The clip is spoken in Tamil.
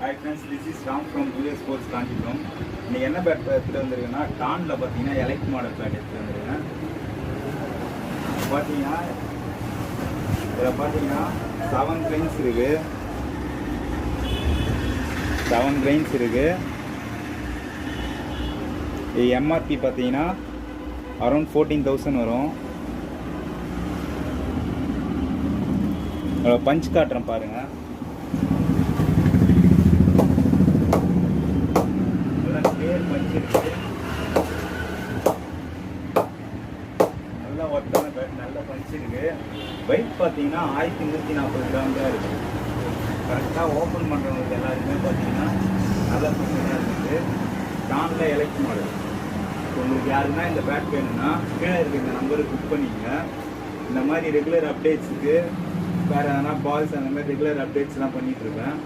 Hi friends, this is Ram from US Sports Kanchipuram. இன்னைக்கு என்ன பேட் எடுத்துகிட்டு வந்துருக்குன்னா டானில் பார்த்தீங்கன்னா எலக்ட் மாடல் பேட் எடுத்துகிட்டு வந்துருக்கேன். பார்த்தீங்கன்னா இதில் பார்த்தீங்கன்னா 7 கிரைன்ஸ் இருக்குது. 7 கிரைன்ஸ் இருக்குது. இது எம்ஆர்பி பார்த்தீங்கன்னா அரௌண்ட் 14,000 வரும். பஞ்ச் காட்டுறேன் பாருங்கள். பஞ்ச் இருக்குது. நல்லா ஒர்க்கான பேட், நல்ல பஞ்ச் இருக்குது. வெயிட் பார்த்தீங்கன்னா 1140 கிராம் தான் இருக்குது. கரெக்டாக ஓப்பன் பண்ணுறவங்களுக்கு எல்லாருக்குமே பார்த்தீங்கன்னா நல்லா பிரச்சனையாக இருக்குது. டானில் எலக்ட் மாடல். உங்களுக்கு யாருன்னா இந்த பேட் வேணும்னா கீழே இருக்க இந்த நம்பருக்கு புக் பண்ணிங்க. இந்த மாதிரி ரெகுலர் அப்டேட்ஸுக்கு வேறு எதனா பால்ஸ் அந்த மாதிரி ரெகுலர் அப்டேட்ஸ்லாம் பண்ணிகிட்ருக்கேன்.